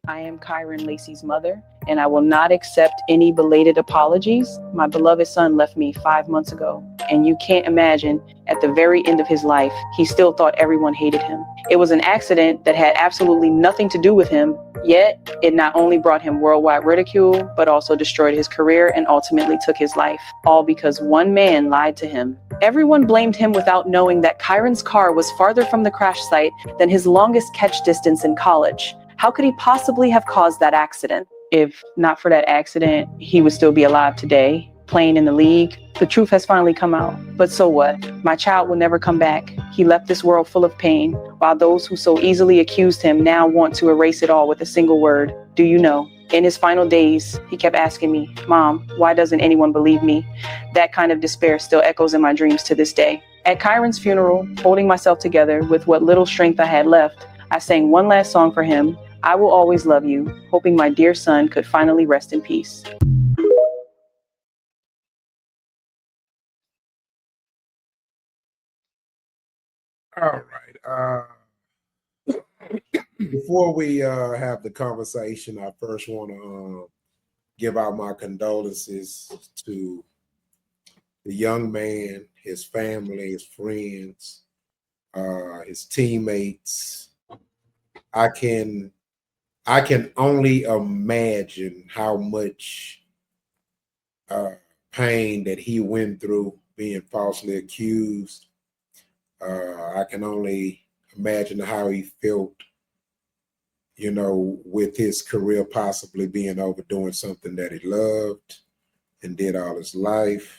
I am Kyron Lacey's mother, and I will not accept any belated apologies. My beloved son left me 5 months ago, and you can't imagine, at the very end of his life, he still thought everyone hated him. It was an accident that had absolutely nothing to do with him, yet it not only brought him worldwide ridicule, but also destroyed his career and ultimately took his life, all because one man lied to him. Everyone blamed him without knowing that Kyron's car was farther from the crash site than his longest catch distance in college. How could he possibly have caused that accident? If not for that accident, he would still be alive today, playing in the league. The truth has finally come out. But so what? My child will never come back. He left this world full of pain, while those who so easily accused him now want to erase it all with a single word. Do you know? In his final days, he kept asking me, Mom, why doesn't anyone believe me? That kind of despair still echoes in my dreams to this day. At Kyron's funeral, holding myself together with what little strength I had left, I sang one last song for him, I Will Always Love You, hoping my dear son could finally rest in peace. All right. Before we have the conversation, I first want to give out my condolences to the young man, his family, his friends, his teammates. I can I can only imagine how much uh, pain that he went through being falsely accused. I can only imagine how he felt, with his career possibly being over doing something that he loved and did all his life.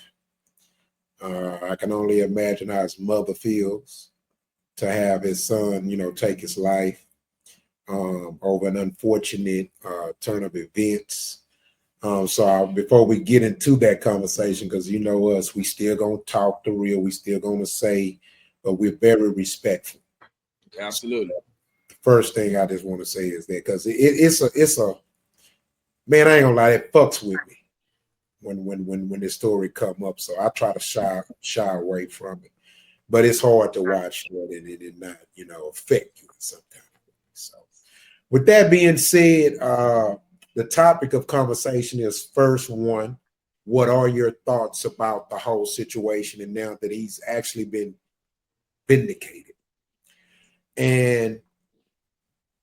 I can only imagine how his mother feels to have his son, take his life over an unfortunate turn of events. Before we get into that conversation, because you know us, we still gonna talk the real, we still gonna say, but we're very respectful. Absolutely. The first thing I just want to say is that because it's a man, I ain't gonna lie, it fucks with me when this story come up. So I try to shy away from it, but it's hard to watch that and it not affect you in some kind of way. So with that being said, the topic of conversation is first one. What are your thoughts about the whole situation? And now that he's actually been vindicated, and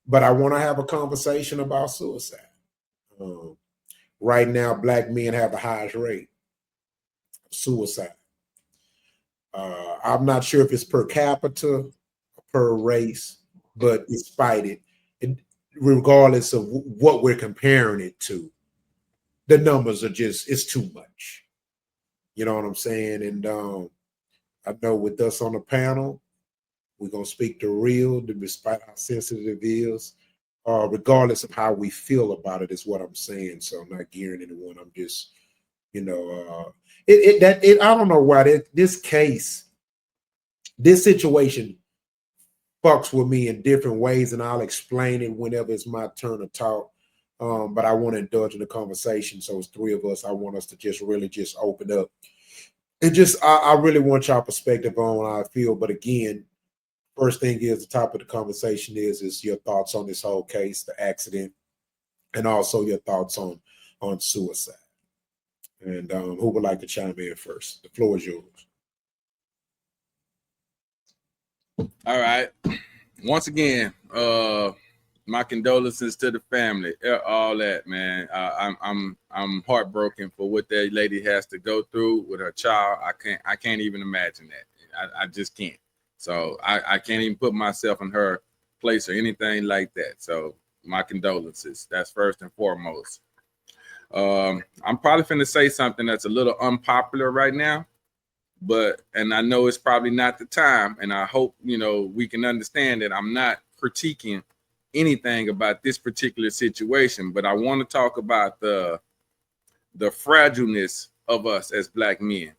but I want to have a conversation about suicide. Um, right now, Black men have the highest rate of suicide. I'm not sure if it's per capita, per race, but despite it, regardless of what we're comparing it to, the numbers are it's too much. You know what I'm saying? And I know with us on the panel, we're gonna speak the real, despite how sensitive it is, regardless of how we feel about it, is what I'm saying. So I'm not gearing anyone. I'm just, I don't know why this situation fucks with me in different ways, and I'll explain it whenever it's my turn to talk. But I want to indulge in the conversation. So it's three of us. I want us to just really just open up. It just I really want y'all perspective on how I feel. But again, first thing is the top of the conversation is your thoughts on this whole case, the accident, and also your thoughts on suicide. And who would like to chime in first? The floor is yours. All right. Once again, my condolences to the family. All that, man. I'm heartbroken for what that lady has to go through with her child. I can't even imagine that. I just can't. So I can't even put myself in her place or anything like that. So my condolences. That's first and foremost. I'm probably finna say something that's a little unpopular right now, and I know it's probably not the time, and I hope we can understand that I'm not critiquing anything about this particular situation, but I want to talk about the fragileness of us as Black men,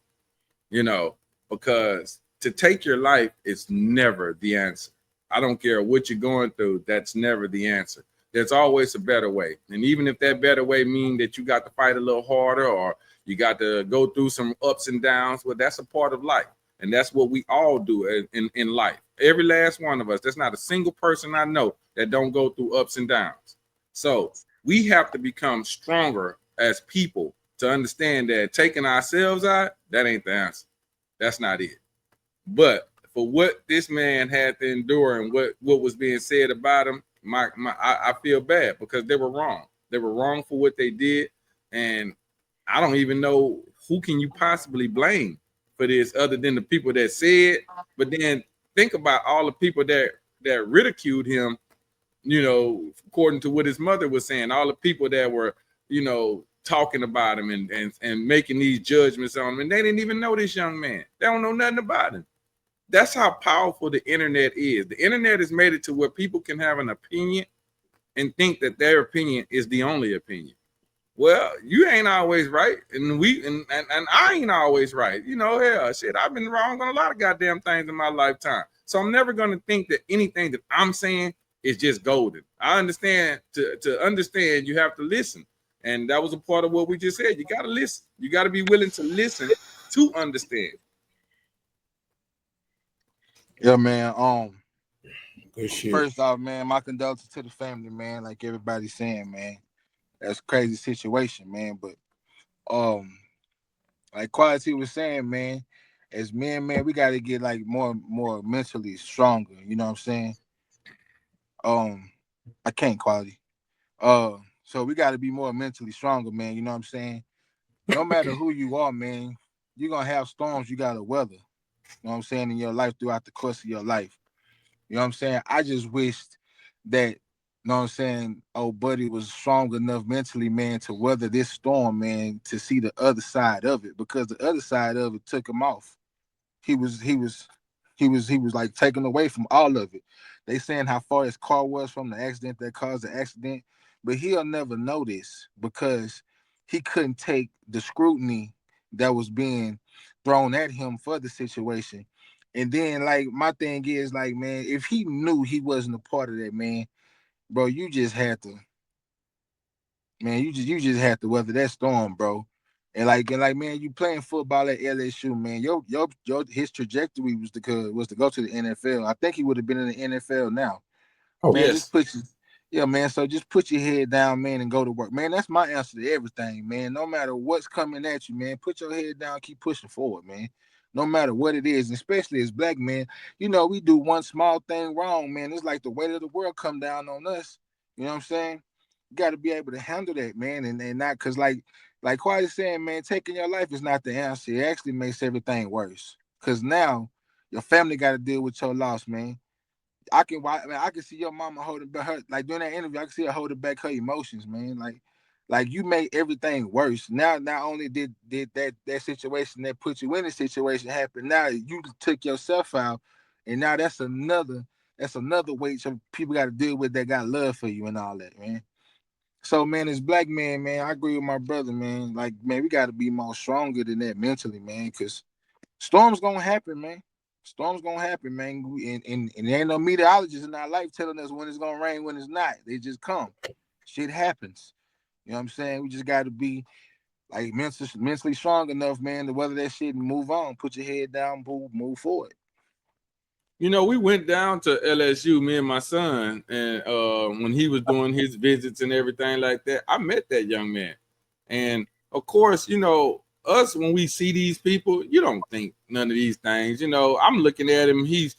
because to take your life is never the answer. I don't care what you're going through, that's never the answer. There's always a better way. And even if that better way means that you got to fight a little harder or you got to go through some ups and downs, well, that's a part of life. And that's what we all do in life. Every last one of us. There's not a single person I know that don't go through ups and downs. So we have to become stronger as people to understand that taking ourselves out, that ain't the answer. That's not it. But for what this man had to endure and what was being said about him, I feel bad because they were wrong. They were wrong for what they did, and I don't even know who can you possibly blame for this other than the people that said. But then think about all the people that ridiculed him. You know, according to what his mother was saying, all the people that were, you know, talking about him and making these judgments on him, and they didn't even know this young man. They don't know nothing about him. That's how powerful the internet is. The internet has made it to where people can have an opinion and think that their opinion is the only opinion. Well, you ain't always right, and I ain't always right. You know, hell, shit, I've been wrong on a lot of goddamn things in my lifetime. So I'm never gonna think that anything that I'm saying is just golden. I understand to understand you have to listen, and that was a part of what we just said. You gotta listen. You gotta be willing to listen to understand. Yeah, man. Good shit. First off, man, my condolences to the family, man. Like everybody's saying, man, that's a crazy situation, man. But like Quality was saying, man, as men, man, we got to get like more mentally stronger. You know what I'm saying? I can't Quality. So we got to be more mentally stronger, man. You know what I'm saying? No matter who you are, man, you're gonna have storms you gotta weather. You know what I'm saying, in your life throughout the course of your life. You know what I'm saying? I just wished that, you know what I'm saying, old buddy was strong enough mentally, man, to weather this storm, man, to see the other side of it, because the other side of it took him off. He was like taken away from all of it. They saying how far his car was from the accident that caused the accident, but he'll never know this because he couldn't take the scrutiny that was being thrown at him for the situation. And then, like, my thing is, like, man, if he knew he wasn't a part of that, man, bro, you just had to, man, you just had to weather that storm, bro. And like, man, you playing football at LSU, man. His trajectory was to go to the NFL. I think he would have been in the NFL now. Oh, Man, yes. yeah, man. So just put your head down, man, and go to work, man. That's my answer to everything, man. No matter what's coming at you, man, put your head down, keep pushing forward, man. No matter what it is, especially as black men, you know, we do one small thing wrong, man. It's like the weight of the world come down on us. You know what I'm saying? You got to be able to handle that, man, and not because like Quiet is saying, man, taking your life is not the answer. It actually makes everything worse. Because now your family got to deal with your loss, man. I can see your mama holding back her, like during that interview, I can see her holding back her emotions, man. Like you made everything worse. Now, not only did that situation that put you in the situation happen, now you took yourself out, and now that's another weight some people got to deal with that got love for you and all that, man. So, man, as black men, man, I agree with my brother, man. Like, man, we got to be more stronger than that mentally, man, because storms gonna happen, man. Storms gonna happen, man. And there ain't no meteorologists in our life telling us when it's gonna rain, when it's not. They just come. Shit happens. You know what I'm saying? We just gotta be like mentally strong enough, man, to weather that shit and move on. Put your head down, move forward. You know, we went down to LSU, me and my son, and when he was doing his visits and everything like that, I met that young man. And of course, you know, us when we see these people, you don't think none of these things. You know, I'm looking at him, he's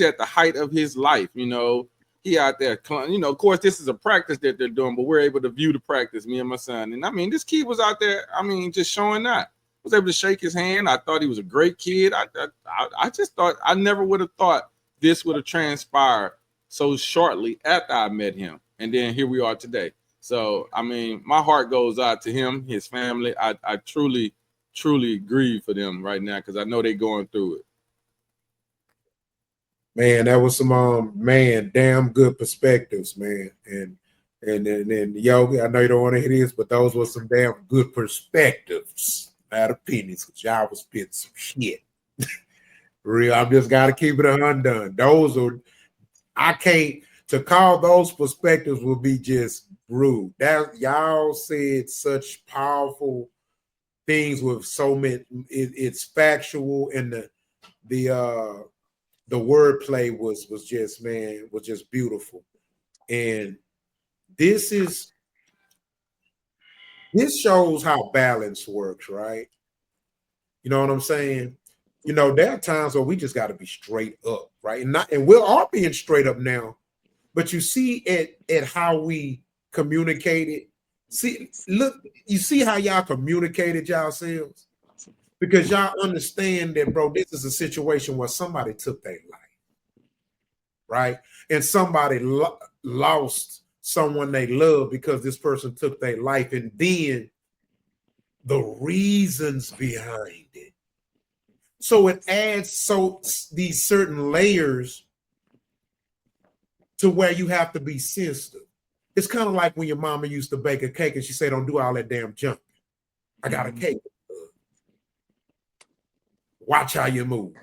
at the height of his life, you know. He out there, you know, of course, this is a practice that they're doing, but we're able to view the practice, me and my son. And I mean, this kid was out there, I mean, just showing out. Was able to shake his hand. I thought he was a great kid. I just thought I never would have thought this would have transpired so shortly after I met him. And then here we are today. So, I mean, my heart goes out to him, his family. I truly, truly grieve for them right now because I know they're going through it. Man, that was some damn good perspectives, man. And yo, I know you don't want to hear this, but those were some damn good perspectives. Not opinions, because y'all was spitting some shit. Real, I'm just gotta keep it undone. Those are, I can't, to call those perspectives would be just rude. That y'all said such powerful things with so many. It's factual, and the wordplay was just beautiful. And this shows how balance works, right? You know what I'm saying? You know, there are times where we just got to be straight up, right? And we're all being straight up now. But you see at how we communicated. See, look, you see how y'all communicated yourselves? Because y'all understand that, bro, this is a situation where somebody took their life, right? And somebody lost someone they love because this person took their life, and then the reasons behind it. So it adds these certain layers to where you have to be sensitive. It's kind of like when your mama used to bake a cake and she said, don't do all that damn junk. I got a cake. Watch how you move.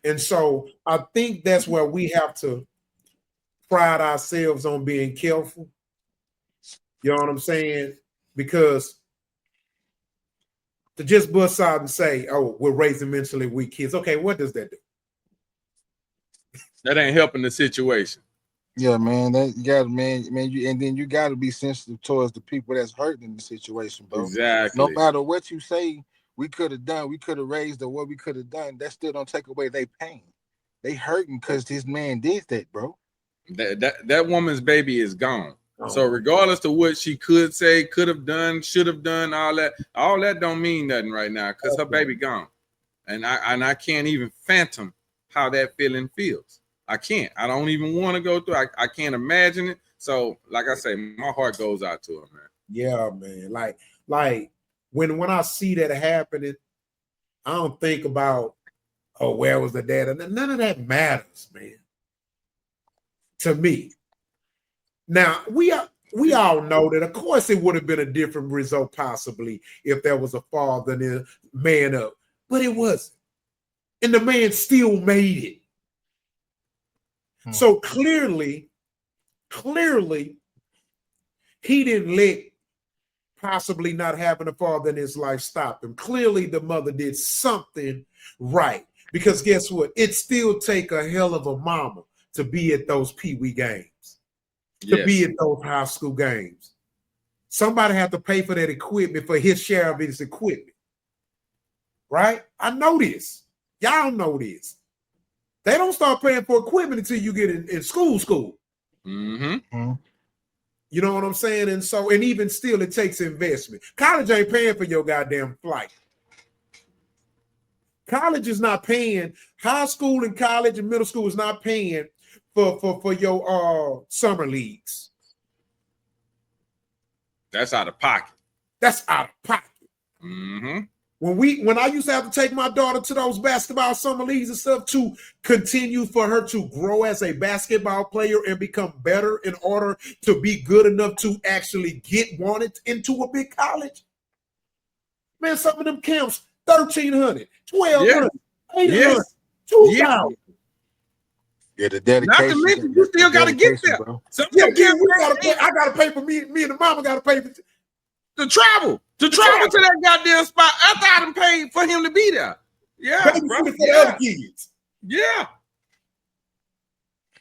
And so I think that's where we have to pride ourselves on being careful. You know what I'm saying? Because to just bust out and say, oh, we're raising mentally weak kids. Okay, what does that do? That ain't helping the situation. Yeah, man. That you got, man. And then you got to be sensitive towards the people that's hurting the situation, bro. Exactly. No matter what you say, we could have done, we could have raised, or what we could have done. That still don't take away their pain. They hurting because this man did that, bro. That woman's baby is gone. Oh. So regardless of what she could say, could have done, should have done, all that don't mean nothing right now because her baby gone, and I can't even fathom how that feeling feels. I can't. I don't even want to go through. I can't imagine it. So, like I say, my heart goes out to her, man. Yeah, man. Like when I see that happening, I don't think about, oh, where was the dad? And none of that matters, man. To me. Now, we all know that, of course, it would have been a different result possibly if there was a father and a man up, but it wasn't. And the man still made it. So clearly, he didn't let possibly not having a father in his life stop him. Clearly, the mother did something right. Because guess what? It still take a hell of a mama to be at those Pee-wee games, to be at those high school games. Somebody had to pay for that equipment, for his share of his equipment. Right? I know this. Y'all know this. They don't start paying for equipment until you get in school. Mm-hmm. You know what I'm saying? And so, and even still, it takes investment. College ain't paying for your goddamn flight. College is not paying. High school and college and middle school is not paying for your summer leagues. That's out of pocket. That's out of pocket. Mm-hmm. When I used to have to take my daughter to those basketball summer leagues and stuff to continue for her to grow as a basketball player and become better in order to be good enough to actually get wanted into a big college. Man, some of them camps, 1,300, 1,200, 800, 2,000. Yeah, the dedication. Not to mention, you still got to get there. I got to pay for me and the mama got to pay for to travel to that goddamn spot after I done paid for him to be there. Yeah, bro. For the other kids. Yeah.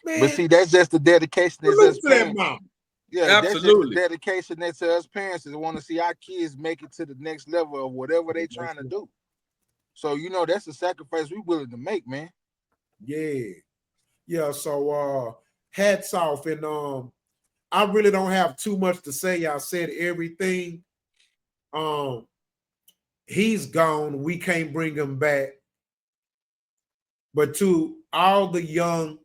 Man. But see, that's just the dedication. That's that mom. Yeah, absolutely. That's just the dedication that's to us parents that want to see our kids make it to the next level of whatever they're trying to do. So, you know, that's a sacrifice we're willing to make, man. Yeah. Yeah, so hats off. And I really don't have too much to say. I said everything. He's gone. We can't bring him back. But to all the young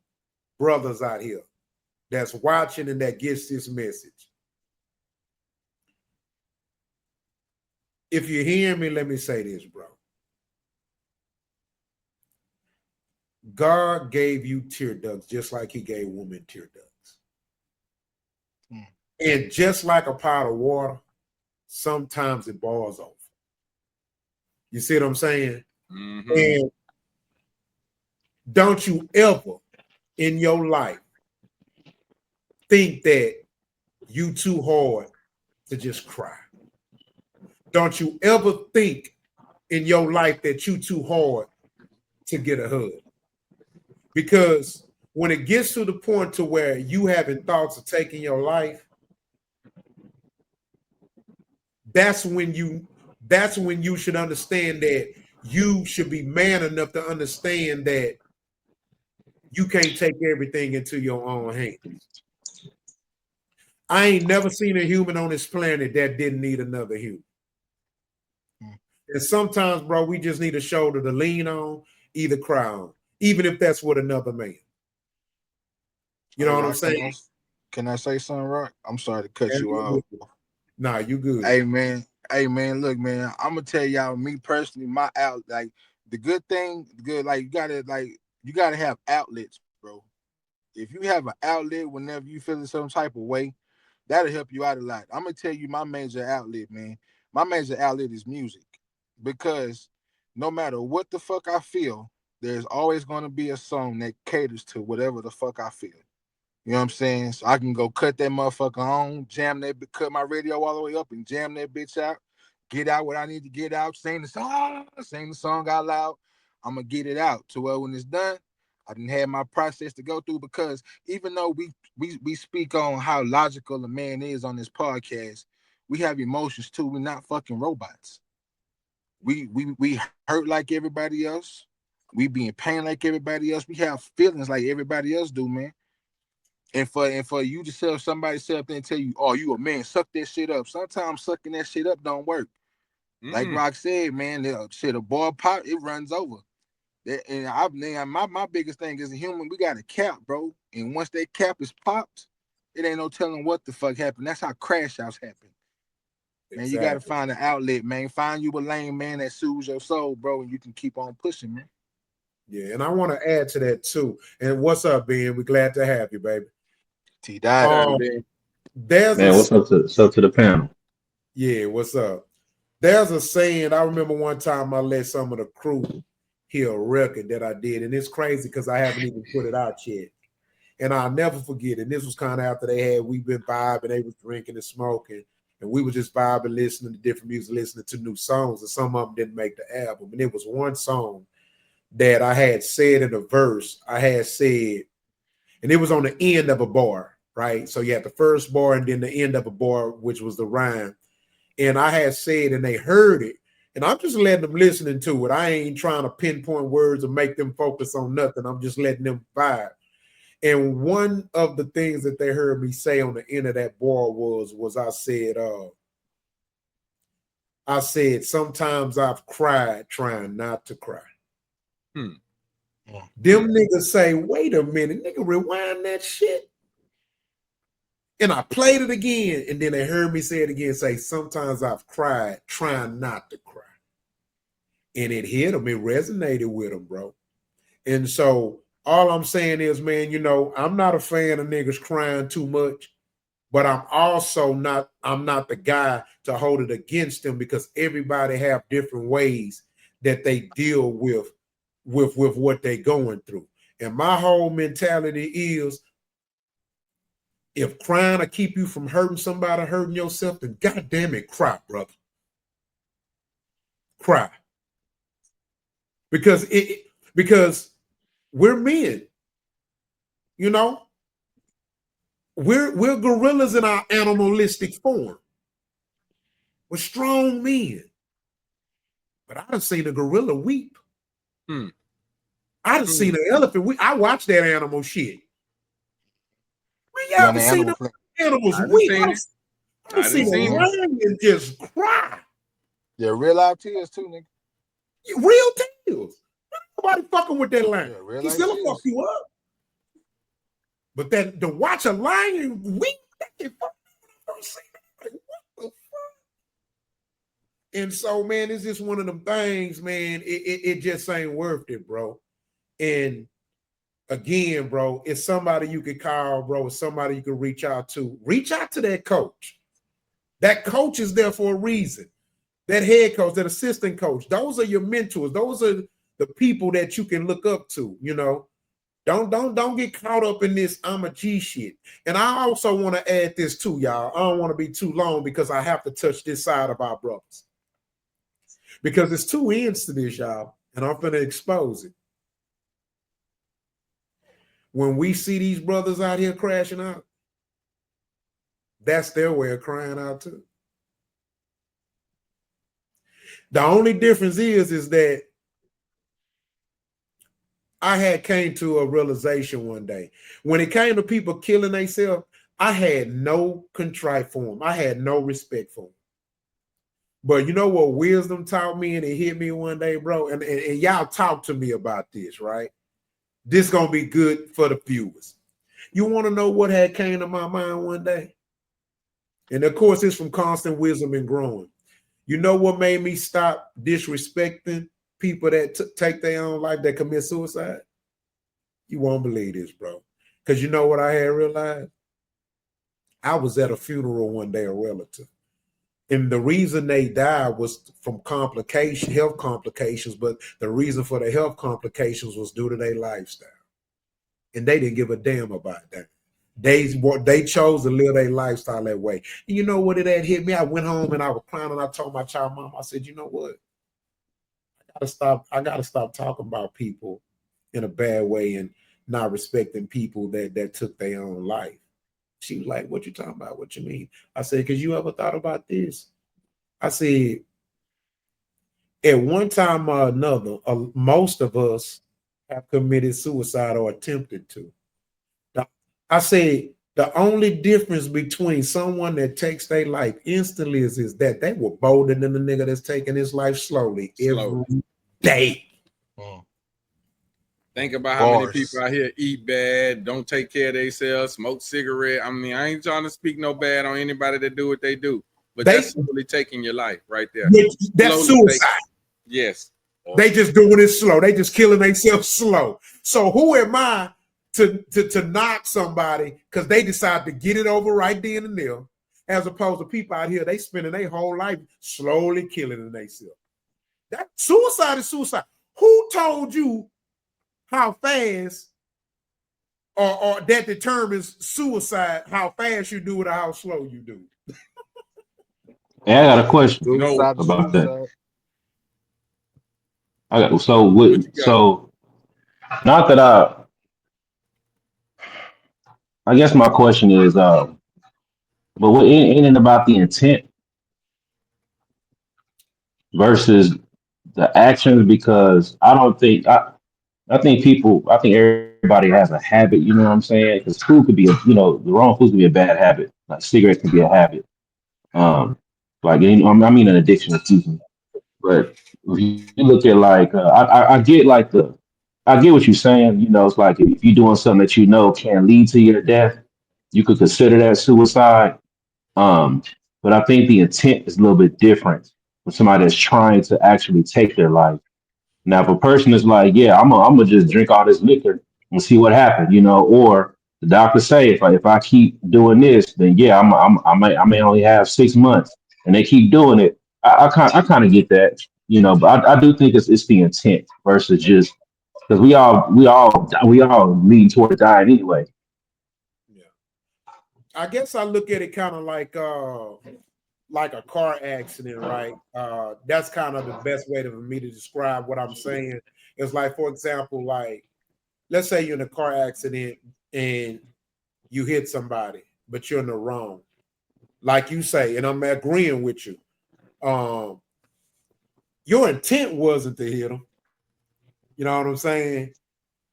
brothers out here that's watching and that gets this message, if you hear me, let me say this, bro. God gave you tear ducts just like he gave women tear ducts. And just like a pot of water, sometimes it boils over. You see what I'm saying? Mm-hmm. And don't you ever in your life think that you too hard to just cry. Don't you ever think in your life that you too hard to get a hug. Because when it gets to the point to where you having thoughts of taking your life, that's when you should understand that you should be man enough to understand that you can't take everything into your own hands. I ain't never seen a human on this planet that didn't need another human. And sometimes, bro, we just need a shoulder to lean on, either cry on, even if that's with another man. You know what I'm saying? Can I say something, Rock? I'm sorry to cut you off. Nah, you good. Hey man, look, man, I'm gonna tell y'all, me personally, my out like the good thing, like you gotta have outlets, bro. If you have an outlet whenever you feeling some type of way, that'll help you out a lot. I'm gonna tell you my major outlet, man. My major outlet is music. Because no matter what the fuck I feel, there's always gonna be a song that caters to whatever the fuck I feel. You know what I'm saying? So I can go cut that motherfucker on, cut my radio all the way up and jam that bitch out, get out what I need to get out, sing the song out loud. I'm gonna get it out to where when it's done, I didn't have my process to go through, because even though we speak on how logical a man is on this podcast, we have emotions too. We're not fucking robots. We hurt like everybody else. We be in pain like everybody else. We have feelings like everybody else do, man. And for you to tell somebody sit up there and tell you, oh, you a man, suck that shit up. Sometimes sucking that shit up don't work. Like Rock said, man, a ball pop, it runs over. And my biggest thing as a human, we got a cap, bro. And once that cap is popped, it ain't no telling what the fuck happened. That's how crash outs happen. Man, you got to find an outlet, man. Find you a lane, man, that soothes your soul, bro, and you can keep on pushing, man. Yeah, and I want to add to that too. And what's up, Ben? We're glad to have you, baby. What's up to the panel? Yeah, what's up? There's a saying. I remember one time I let some of the crew hear a record that I did, and it's crazy because I haven't even put it out yet. And I'll never forget. And this was kind of after we've been vibing, they was drinking and smoking. And we were just vibing, listening to different music, listening to new songs, and some of them didn't make the album. And it was one song that I had said in a verse, and it was on the end of a bar, right? So you had the first bar and then the end of a bar, which was the rhyme. And I had said, and they heard it, and I'm just letting them listening to it. I ain't trying to pinpoint words or make them focus on nothing. I'm just letting them vibe. And one of the things that they heard me say on the end of that bar was I said, sometimes I've cried trying not to cry. Them niggas say, wait a minute, nigga, rewind that shit. And I played it again, and then they heard me say it again, say, sometimes I've cried trying not to cry. And it hit them, it resonated with them, bro. And so all I'm saying is, man, I'm not a fan of niggas crying too much, but I'm not the guy to hold it against them, because everybody have different ways that they deal with what they're going through. And my whole mentality is, if crying will keep you from hurting somebody, hurting yourself, then goddamn it, cry, brother. Cry. Because we're men, we're gorillas in our animalistic form. We're strong men. But I done seen a gorilla weep. I done seen an elephant weep. I watched that animal shit. Y'all ever seen the animals weep? I seen a lion just cry. Yeah, real life tears too, nigga. Real tears. Nobody fucking with that lion. Yeah, He's gonna fuck you up. But then to watch a lion weep, that can fuck like, what the fuck? And so, man, it's just one of them things, man. It just ain't worth it, bro. And again, bro, it's somebody you can call, bro. It's somebody you can reach out to. Reach out to that coach. That coach is there for a reason. That head coach, that assistant coach, those are your mentors. Those are the people that you can look up to, Don't get caught up in this I'm a G shit. And I also want to add this too, y'all. I don't want to be too long because I have to touch this side of our brothers. Because there's two ends to this, y'all, and I'm going to expose it. When we see these brothers out here crashing out, that's their way of crying out too. The only difference is that I had came to a realization one day. When it came to people killing themselves, I had no contrite for them. I had no respect for them. But you know what wisdom taught me, and it hit me one day, bro? And y'all talk to me about this, right? This gonna be good for the viewers. You want to know what had came to my mind one day? And of course, it's from constant wisdom and growing. You know what made me stop disrespecting people that take their own life, that commit suicide? You won't believe this, bro. Because you know what I had realized? I was at a funeral one day, a relative. And the reason they died was from health complications, but the reason for the health complications was due to their lifestyle. And they didn't give a damn about that. They chose to live their lifestyle that way. And you know what, it had hit me? I went home and I was crying, and I told my child mom, I said, you know what? I gotta stop talking about people in a bad way and not respecting people that took their own life. She was like, what you talking about? What you mean? I said, because you ever thought about this? I said, at one time or another, most of us have committed suicide or attempted to. I said, the only difference between someone that takes their life instantly is that they were bolder than the nigga that's taking his life slowly. Every day. Think about how many people out here eat bad, don't take care of themselves, smoke cigarette. I mean, I ain't trying to speak no bad on anybody that do what they do, but that's really taking your life right there. That's suicide. Yes. They just doing it slow. They just killing themselves slow. So who am I to knock somebody because they decide to get it over right then and there, as opposed to people out here, they spending their whole life slowly killing themselves. That suicide is suicide. Who told you how fast or that determines suicide, how fast you do it or how slow you do it? Yeah, I got a question about that. So not that I guess my question is, but what in and about the intent versus the actions? Because I think everybody has a habit, you know what I'm saying? Because food could be the wrong food could be a bad habit. Like cigarettes can be a habit. Like I mean an addiction, excuse me. But if you look at like I get I get what you're saying. You know, it's like if you're doing something that you know can lead to your death, you could consider that suicide. But I think the intent is a little bit different from somebody that's trying to actually take their life. Now, if a person is like, yeah, I'm gonna just drink all this liquor and see what happens, or the doctor say if I keep doing this, then yeah, I may only have 6 months, and they keep doing it. I kind of get that, but I do think it's the intent versus just because we all lean toward dying anyway. Yeah, I guess I look at it kind of like a car accident, right? That's kind of the best way for me to describe what I'm saying. It's like, for example, like let's say you're in a car accident and you hit somebody, but you're in the wrong. Like you say, and I'm agreeing with you. Your intent wasn't to hit them. You know what I'm saying?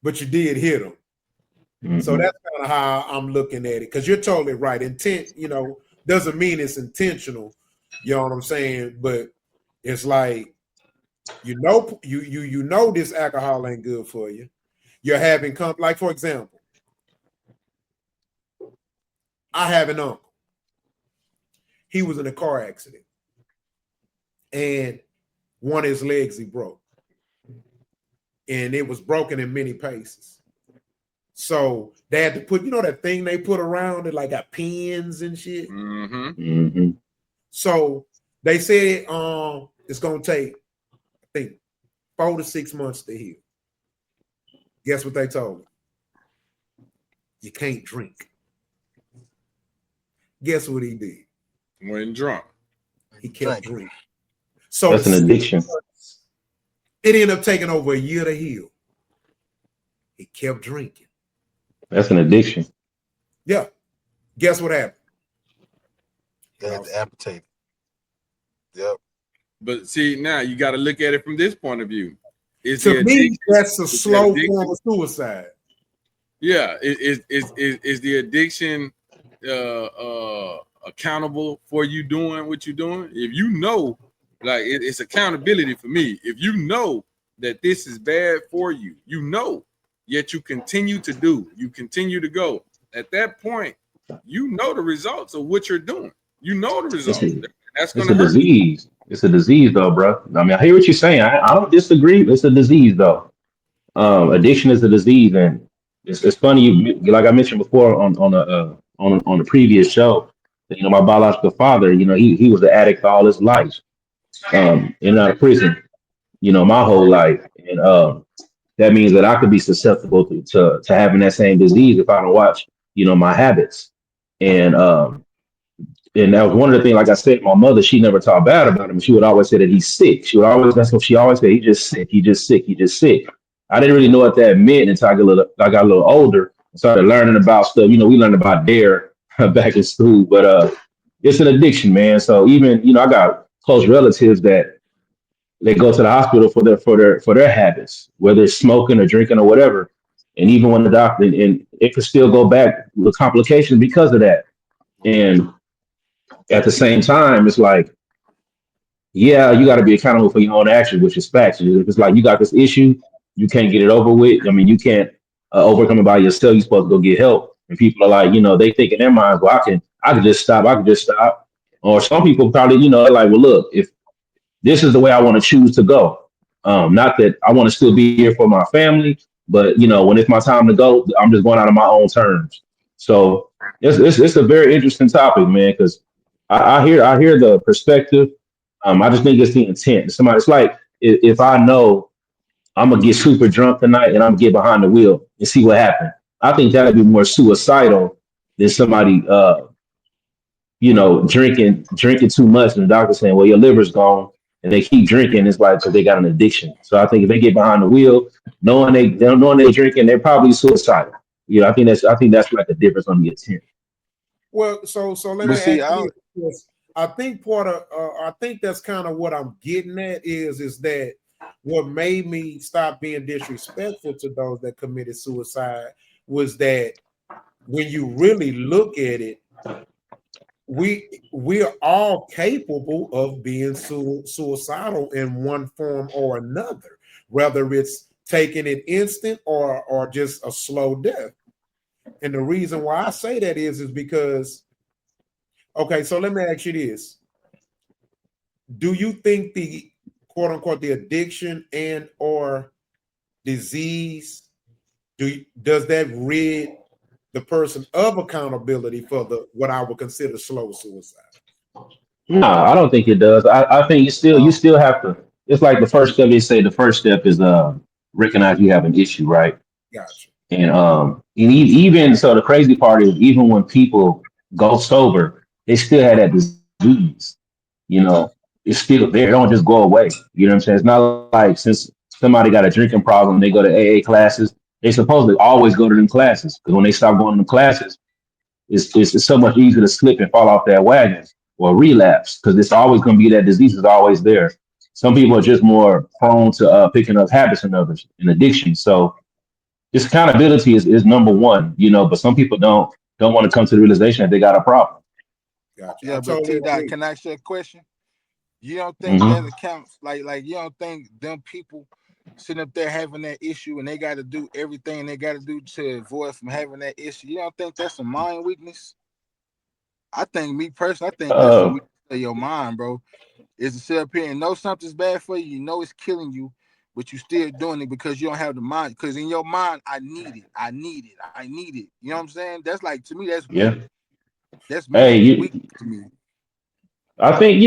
But you did hit them. Mm-hmm. So that's kind of how I'm looking at it. Because you're totally right. Intent, doesn't mean it's intentional. You know what I'm saying? But it's like, you know this alcohol ain't good for you. You're having like, for example, I have an uncle. He was in a car accident. And one of his legs he broke. And it was broken in many places. So they had to put, that thing they put around it, like got pins and shit. Mm-hmm. Mm-hmm. So they said it's gonna take, I think, 4 to 6 months to heal. Guess what they told me? You can't drink. Guess what he did? Went drunk. He kept drinking. So that's an addiction. It ended up taking over a year to heal. He kept drinking. That's an addiction. Yeah. Guess what happened? They had to amputate. Yep. But see, now you got to look at it from this point of view. Is To the me, addiction? that's a is the slow addiction- form of suicide. Yeah, is the addiction accountable for you doing what you're doing? If you know, like it's accountability for me. If you know that this is bad for you, you know, yet you continue to do, you continue to go. At that point, you know the results of what you're doing. You know the It's results. That's it's gonna a hurt. disease. It's a disease, though, bro. I mean, I hear what you're saying. I don't disagree. It's a disease, though. Addiction is a disease, and it's funny. Like I mentioned before on a previous show, that, my biological father, he was an addict all his life, in and out of prison, my whole life, and that means that I could be susceptible to having that same disease if I don't watch, my habits, and and that was one of the things. Like I said, my mother, she never talked bad about him. She would always say that he's sick. That's what she always said. He's just sick. He just sick. He just sick. I didn't really know what that meant until I got a little older and started learning about stuff. We learned about DARE back in school, but it's an addiction, man. So even, I got close relatives that they go to the hospital for their habits, whether it's smoking or drinking or whatever. And even when the doctor, and it could still go back with complications because of that. And at the same time, it's like, yeah, you got to be accountable for your own actions, which is facts. If it's like you got this issue, you can't get it over with. I mean, you can't overcome it by yourself. You're supposed to go get help. And people are like, they think in their minds, well, I can just stop. I can just stop. Or some people probably, they're like, well, look, if this is the way I want to choose to go, not that I want to still be here for my family, but when it's my time to go, I'm just going out on my own terms. So it's a very interesting topic, man, because I hear the perspective. I just think it's the intent. It's like if I know I'm gonna get super drunk tonight and I'm gonna get behind the wheel and see what happens. I think that'd be more suicidal than somebody drinking too much and the doctor saying, well, your liver's gone, and they keep drinking. It's like because they got an addiction. So I think if they get behind the wheel, knowing they drinking, they're probably suicidal. I think that's like the difference on the intent. Well, so let But me see, ask you this. I think I think that's kind of what I'm getting at is that what made me stop being disrespectful to those that committed suicide was that when you really look at it, we're all capable of being suicidal in one form or another, whether it's taking it instant or just a slow death. And the reason why I say that is because, okay, so let me ask you this. Do you think the quote unquote the addiction and or disease, does that rid the person of accountability for what I would consider slow suicide? No, I don't think it does. I think you still have to. It's like the first step. They say the first step is recognize you have an issue, right? Gotcha. Even so, the crazy part is even when people go sober, they still have that disease. It's still there. It don't just go away. You know what I'm saying? It's not like since somebody got a drinking problem, they go to AA classes. They supposedly always go to them classes because when they stop going to them classes, it's so much easier to slip and fall off that wagon or relapse because it's always going to be that disease is always there. Some people are just more prone to picking up habits than others and addiction. So this accountability is number one, but some people don't want to come to the realization that they got a problem. Gotcha. Yeah, but T-Dot, can I ask you a question? You don't think that accounts like you don't think them people sitting up there having that issue and they got to do everything they got to do to avoid from having that issue? You don't think that's a mind weakness? I think me personally, I think that's a weakness of your mind, bro. Is to sit up here and know something's bad for you, you know it's killing you, but you still doing it because you don't have the mind. Because in your mind, I need it. You know what I'm saying? That's like to me, that's weak. That's weak to me. I think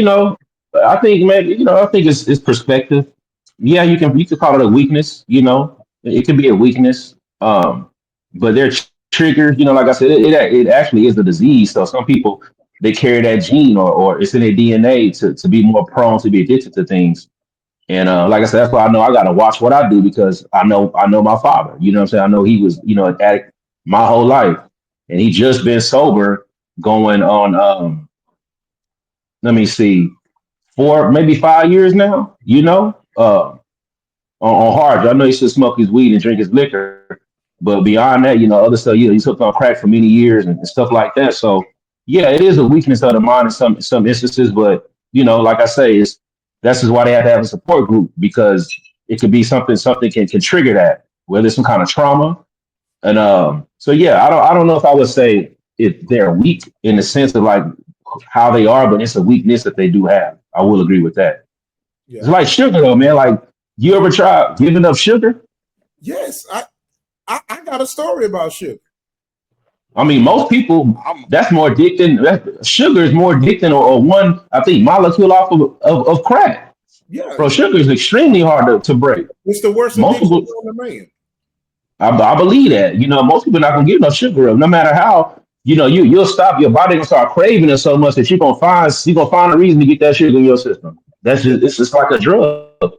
maybe I think it's perspective. Yeah, you can call it a weakness. It can be a weakness. But they're triggers. Like I said, it actually is a disease. So some people they carry that gene or it's in their DNA to be more prone to be addicted to things. And like I said, that's why I know I got to watch what I do because I know my father. You know what I'm saying? I know he was an addict my whole life, and he just been sober going on. Let me see, 4, maybe 5 years now. You know, on hard. I know he should smoke his weed and drink his liquor, but beyond that, you know, other stuff. You know, he's hooked on crack for many years and stuff like that. So yeah, it is a weakness of the mind in some instances. But you know, like I say, that's just why they have to have a support group, because it could be something can trigger that, whether it's some kind of trauma. And so yeah, I don't know if I would say they're weak in the sense of like how they are, but it's a weakness that they do have. I will agree with that. Yeah. It's like sugar though, man. Like, you ever try giving up sugar? Yes, I got a story about sugar. I mean, most people, that's more addicting. Sugar is more addicting, or one, I think, molecule off of crack. Yeah, Bro, sugar is extremely hard to break. it's the worst Most addiction people, on the man. I believe that. You know, most people not gonna give no sugar up, no matter how. You know, you'll stop. Your body gonna start craving it so much that you're gonna find a reason to get that sugar in your system. That's just it's just like a drug.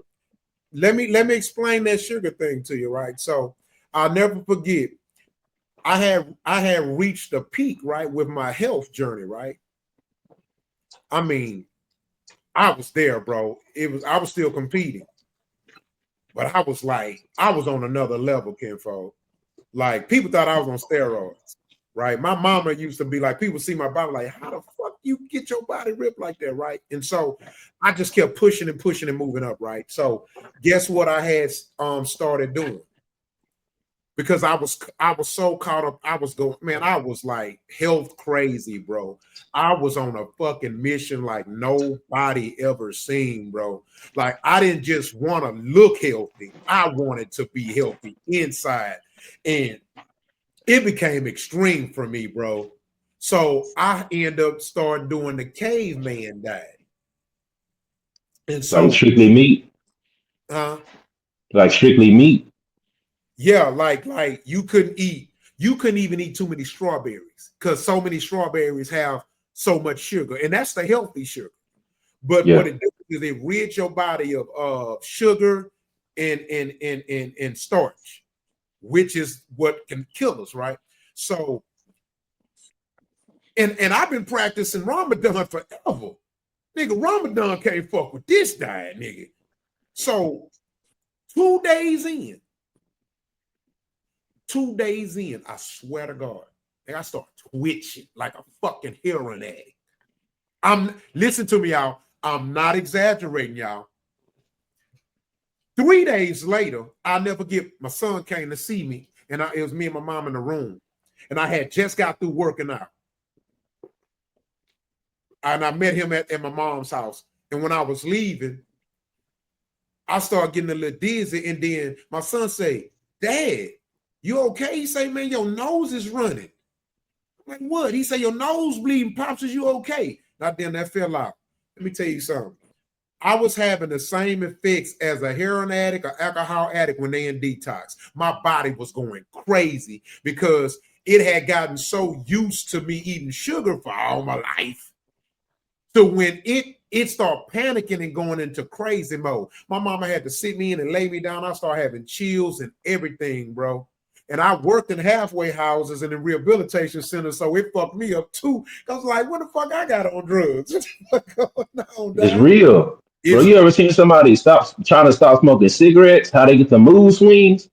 Let me explain that sugar thing to you, right? So I'll never forget. I had reached a peak, right, with my health journey, right? I mean, I was there, bro. I was still competing, but I was on another level, kinfolk. Like, people thought I was on steroids, right? My mama used to be like, people see my body like, how the fuck you get your body ripped like that, right? And so I just kept pushing and moving up, right? So guess what I had started doing? Because I was so caught up. I was like health crazy, bro. I was on a fucking mission like nobody ever seen, bro. Like, I didn't just want to look healthy. I wanted to be healthy inside. And it became extreme for me, bro. So I end up starting doing the caveman diet. And so Like strictly meat. Like strictly meat. yeah, like you couldn't even eat too many strawberries, because so many strawberries have so much sugar, and that's the healthy sugar. But what it does is it rids your body of sugar and starch, which is what can kill us, right? So, and I've been practicing Ramadan forever. Nigga, Ramadan can't fuck with this diet, nigga. So 2 days in, I swear to God, and I start twitching like a fucking heroin addict. Listen to me, y'all. I'm not exaggerating, y'all. 3 days later, I'll never forget, my son came to see me, and it was me and my mom in the room, and I had just got through working out. And I met him at my mom's house. And when I was leaving, I started getting a little dizzy, and then my son say, "Dad, you okay?" He say, "Man, your nose is running." I'm like, "What?" He say, "Your nose bleeding. Pops, is you okay?" Now then, that fell out. Let me tell you something. I was having the same effects as a heroin addict or alcohol addict when they in detox. My body was going crazy because it had gotten so used to me eating sugar for all my life. So when it started panicking and going into crazy mode, my mama had to sit me in and lay me down. I started having chills and everything, bro. And I worked in halfway houses and in rehabilitation centers, so it fucked me up too. I was like, what the fuck I got on drugs? It's real. Bro, you It's ever seen somebody trying to stop smoking cigarettes? How they get the mood swings?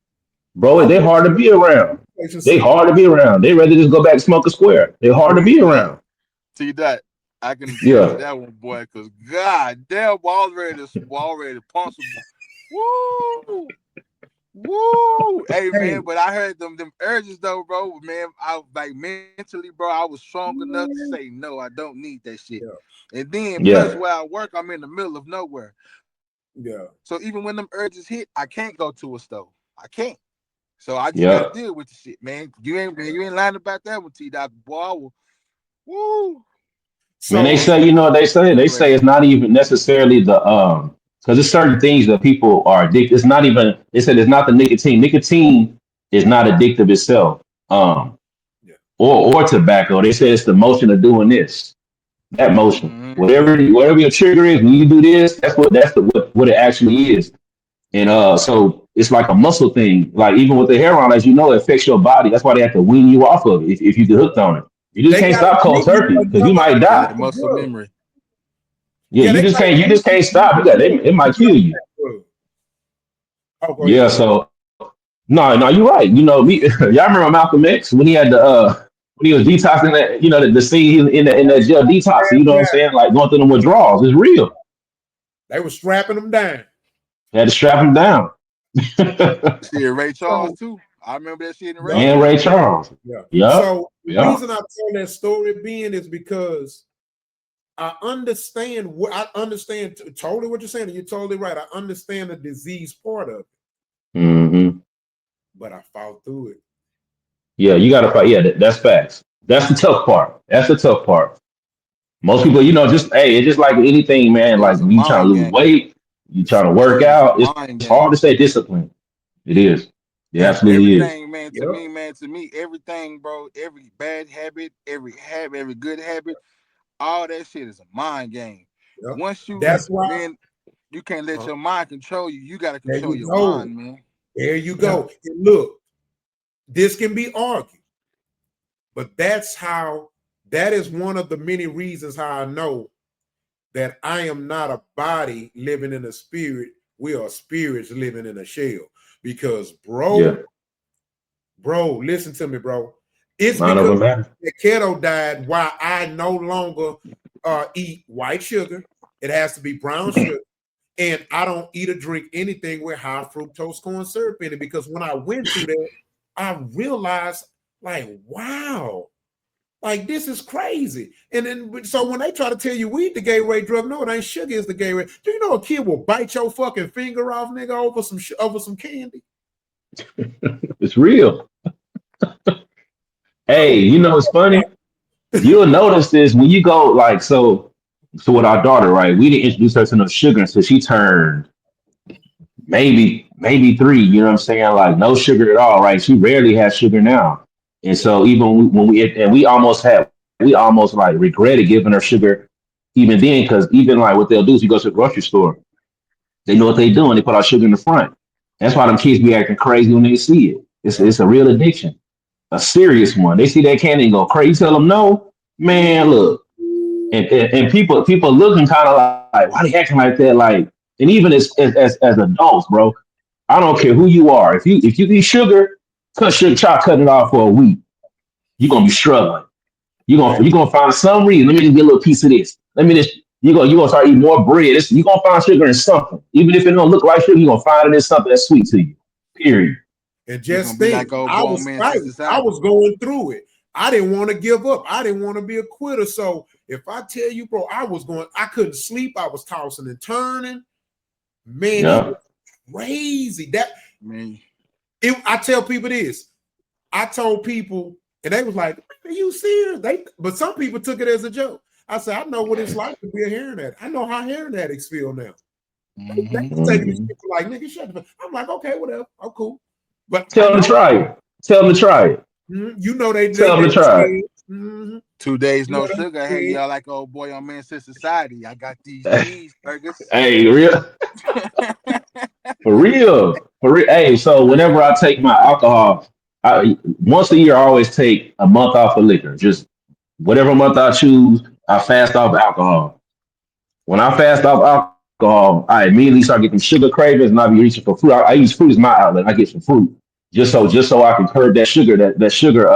Bro, they hard to be around. They hard to be around. They rather just go back and smoke a square. They're hard to be around. See that? I can agree with that one, boy, because God damn, already possible. Woo! Woo! Hey, man, but I heard them urges though, bro. Man, I like mentally, bro, I was strong enough to say no, I don't need that shit. Yeah. And then plus where I work, I'm in the middle of nowhere. Yeah. So even when them urges hit, I can't go to a store. I can't. So I just gotta deal with the shit, man. You ain't lying about that one, T-Doc. Boy, I will, woo. Man, they say it's not even necessarily the because there's certain things that people are addicted. It's not even, they said it's not the nicotine. Nicotine is not addictive itself. Or tobacco. They say it's the motion of doing this. That motion. Whatever your trigger is, when you do this, that's what it actually is. And so it's like a muscle thing. Like even with the heroin, as you know, it affects your body. That's why they have to wean you off of it if you get hooked on it. You just can't stop cold turkey because you might die. Muscle memory. Yeah, Yeah, they you just can't stop it. It might kill you. Oh, go Yeah, ahead. so no, you're right. You know, me y'all remember Malcolm X when he had the when he was detoxing that, you know, the scene in that jail detox, you know what I'm Yeah, saying? Like going through them withdrawals. It's real. they were strapping them down. Had to strap him down. See Ray Charles So, too. I remember that shit in Ray yeah, And Ray Charles. Charles. yeah. Yep. So the Yep. reason I tell that story being is because I understand totally what you're saying. And you're totally right. I understand the disease part of it, Hmm. but I fought through it. Yeah, you gotta fight. Yeah, that's facts. That's the tough part. That's the tough part. Most people, you know, just hey, it's just like anything, man. Yeah, Like it's a when you trying to mind lose game. weight, you trying to That work shit is a out. mind It's hard game. to stay disciplined. It is. It And absolutely is. everything, man, Yep. to me, everything, bro, every bad habit, every good habit, all that shit is a mind game. Yep. Once you, That's why. man, you can't let your mind control you. You got to There control you your go. mind, man. There you Yeah. go. And look, this can be argued, but that is one of the many reasons how I know that I am not a body living in a spirit. We are spirits living in a shell. Because, Yeah. bro, listen to me, bro. It's Mind over because matter. the keto diet why I no longer eat white sugar. It has to be brown sugar. And I don't eat or drink anything with high fructose corn syrup in it, because when I went through that, I realized, like, wow, like this is crazy. And then so when they try to tell you weed the gateway drug, no, it ain't sugar, it's the gateway. Do you know a kid will bite your fucking finger off, nigga, over some candy? It's real. Hey, Oh, you know it's funny. You'll notice this when you go like so with our daughter, right? We didn't introduce her to no sugar until she turned maybe 3. You know what I'm saying? Like no sugar at all, right? She rarely has sugar now, and yeah, so even when we almost like regretted giving her sugar even then, because even like what they'll do is you go to the grocery store, they know what they doing. They put our sugar in the front. That's why them kids be acting crazy when they see it. yeah, It's a real addiction, a serious one. They see that candy and go crazy. You tell them no, man. Look, and people looking kind of like why they acting like that? Like, and even as adults, bro, I don't care who you are. If you eat sugar, try cutting it off for a week. You're gonna be struggling. man, You're gonna find some reason. Let me just get a little piece of this. Let me just you gonna start eating more bread. You're gonna find sugar in something. Even if it don't look like sugar, you're gonna find it in something that's sweet to you. Period. and You're just gonna be think, like old I boy, was man, fighting. Sister I Sally. was going through it. I didn't want to give up. I didn't want to be a quitter. So if I tell you, bro, I couldn't sleep. I was tossing and turning. Man, it Yeah. was crazy. That Man, I tell people this. I told people, and they was like, "Are you serious?" But some people took it as a joke. I said, "I know what it's like to be a hearing addict. I know how hearing addicts feel now." They was taking this Mhm. shit like, "Nigga, shut the fuck." I'm like, "Okay, whatever. I'm cool." But I Tell them to know, try it. Tell them to try it. you know, they Tell them to try it. scared. Mhm. 2 days You know no they sugar. Hey, scared. y'all like old boy on Man Society. I got these cheeseburgers. Hey, real for real. Hey, so whenever I take my alcohol, once a year I always take a month off of liquor. Just whatever month I choose, I fast off alcohol. When I fast off alcohol, I immediately start getting sugar cravings, and I be reaching for fruit. I use fruit as my outlet. I get some fruit just so I can curb that sugar that sugar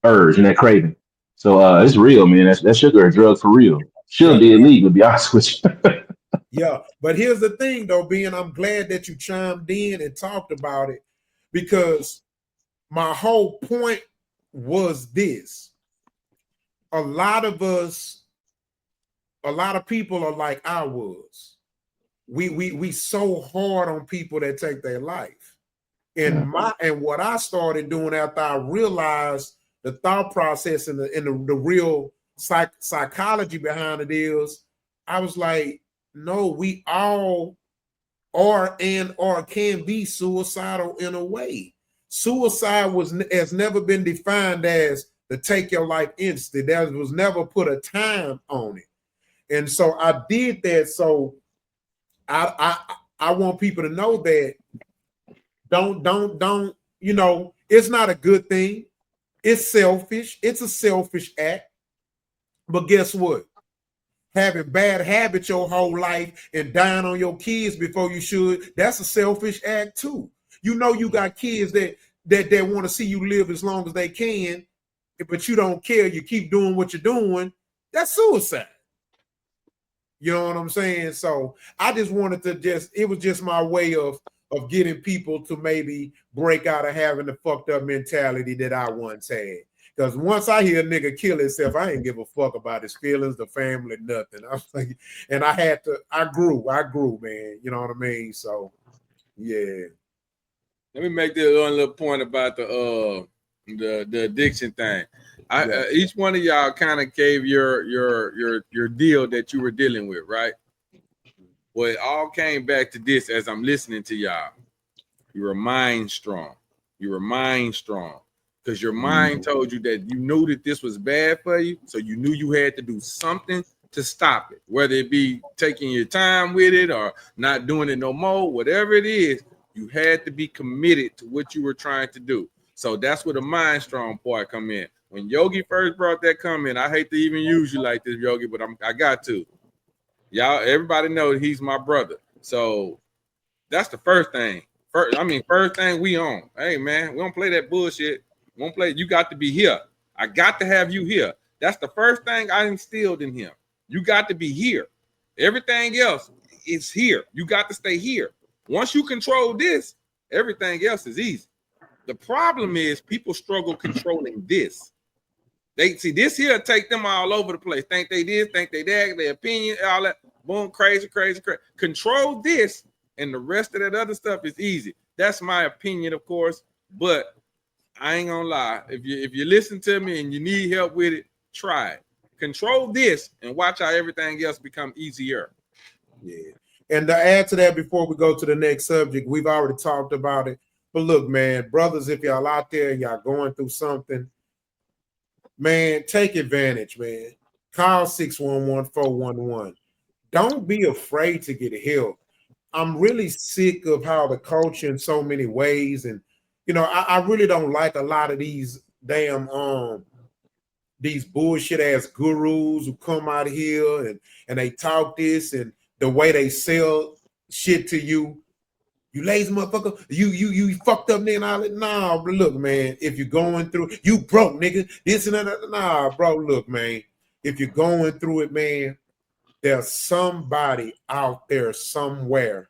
urge and that craving. So it's real, man. That sugar a drug for real. Yeah, Should be illegal, to be honest with you. yeah. But here's the thing, though, being I'm glad that you chimed in and talked about it, because my whole point was this: a lot of us, a lot of people are like I was. We so hard on people that take their life. Yeah. And what I started doing after I realized the thought process and the real psychology behind it is, I was like, no, we all are and or can be suicidal in a way. Suicide has never been defined as to take your life instant. There was never put a time on it. And so I did that. So I want people to know that don't, it's not a good thing. It's selfish. It's a selfish act. But guess what? having bad habits your whole life and dying on your kids before you should, that's a selfish act too. You know you got kids that want to see you live as long as they can, but you don't care. You keep doing what you're doing. That's suicide. You know what I'm saying? So I just wanted to it was just my way of getting people to maybe break out of having the fucked up mentality that I once had. Because once I hear a nigga kill himself, I ain't give a fuck about his feelings, the family, nothing. I was like, and I grew, man. You know what I mean? So, yeah. Let me make this one little point about the addiction thing. Each one of y'all kind of gave your deal that you were dealing with, right? Well, it all came back to this as I'm listening to y'all. You were mind strong. You were mind strong. Because your mind told you that you knew that this was bad for you, so you knew you had to do something to stop it, whether it be taking your time with it or not doing it no more, whatever it is, you had to be committed to what you were trying to do. So that's where the mind strong part come in. When Yogi first brought that comment, I hate to even use you like this, Yogi, but I got to. Y'all, everybody know he's my brother. So that's the first thing. First thing we on. Hey, man, we don't play that bullshit. Won't play. You got to be here. I got to have you here. That's the first thing I instilled in him. You got to be here. Everything else is here. You got to stay here. Once you control this, everything else is easy. The problem is people struggle controlling this. They see this here take them all over the place. Think they this, think they that, their opinion, all that. Boom, crazy. Control this, and the rest of that other stuff is easy. That's my opinion, of course, but I ain't gonna lie. If you listen to me and you need help with it, try it. Control this and watch how everything else become easier. Yeah. And to add to that, before we go to the next subject, we've already talked about it. But look, man, brothers, if y'all out there and y'all going through something, man, take advantage, man. Call 611-411. Don't be afraid to get help. I'm really sick of how the culture in so many ways, and you know, I really don't like a lot of these damn these bullshit ass gurus who come out here and they talk this, and the way they sell shit to you. You lazy motherfucker, you fucked up, nigga. All that. Nah, look, man, if you're going through, you broke, nigga. This and that. Nah, bro, look, man. If you're going through it, man, there's somebody out there somewhere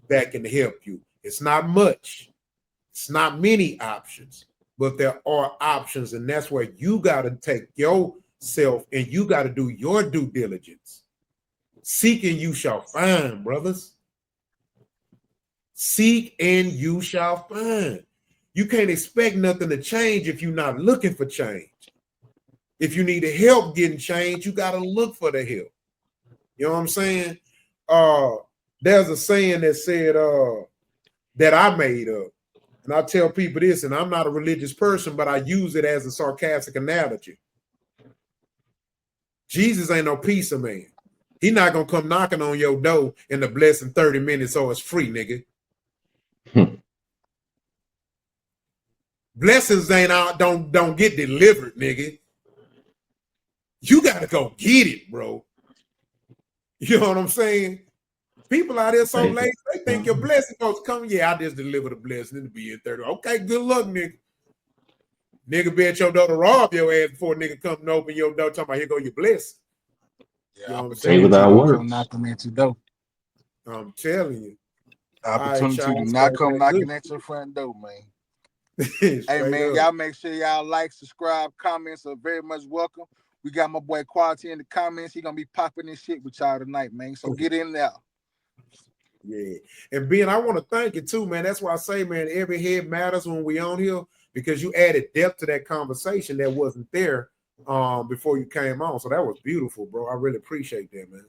that can help you. It's not much. It's not many options, but there are options, and that's where you got to take yourself and you got to do your due diligence. Seek and you shall find, brothers. Seek and you shall find. You can't expect nothing to change if you're not looking for change. If you need help getting change, you got to look for the help. You know what I'm saying? There's a saying that said that I made up. And I tell people this, and I'm not a religious person, but I use it as a sarcastic analogy. Jesus ain't no pizza man. He not gonna come knocking on your door in the blessing 30 minutes so it's free, nigga. Blessings ain't out, don't get delivered, nigga. You gotta go get it, bro. You know what I'm saying? People out there so lazy, they think your blessing supposed to come. Yeah, I just delivered a blessing. It'll be in 30. Okay, good luck, nigga. Nigga be at your door to rob your ass before nigga come and open your door talking about here go your blessing. Yeah, you know opportunity to come knocking at your door. I'm telling you. Opportunity to not come knocking at your front door, man. Hey, man, y'all make sure y'all like, subscribe, comments are very much welcome. We got my boy Quality in the comments. He gonna be popping this shit with y'all tonight, man. So get in there. Yeah. And Ben, I want to thank you too, man. That's why I say, man, every head matters when we on here, because you added depth to that conversation that wasn't there before you came on. So that was beautiful, bro. I really appreciate that, man.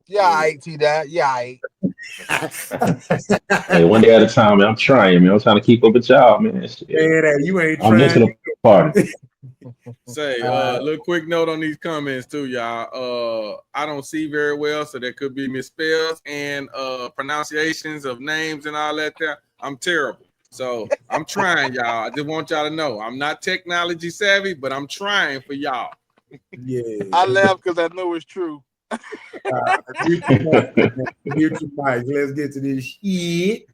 Yeah, I T that. Yeah, Hey, one day at a time, man. I'm trying, man. I'm trying to keep up with y'all, man. Man, you ain't I'm missing the party. Say, little quick note on these comments too, y'all. I don't see very well, so there could be misspells and pronunciations of names and all that there. I'm terrible. So I'm trying, y'all. I just want y'all to know I'm not technology savvy, but I'm trying for y'all. Yeah. I laugh because I know it's true. Mute your mic, man. Mute your mic. Let's get to this shit.